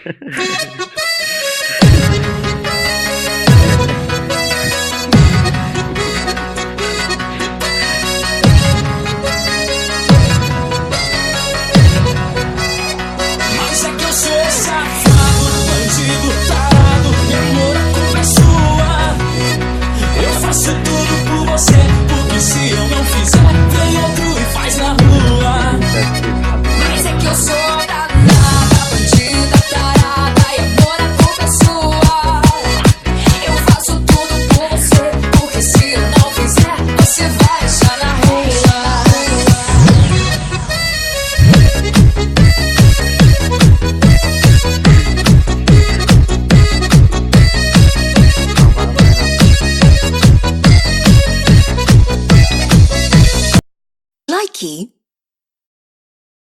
Mas é que eu sou safado, bandido, tarado. Meu amor, a culpa é sua. Eu faço tudo por você, porque se eu não fizer, vem outro e faz na rua. Mas é que eu sou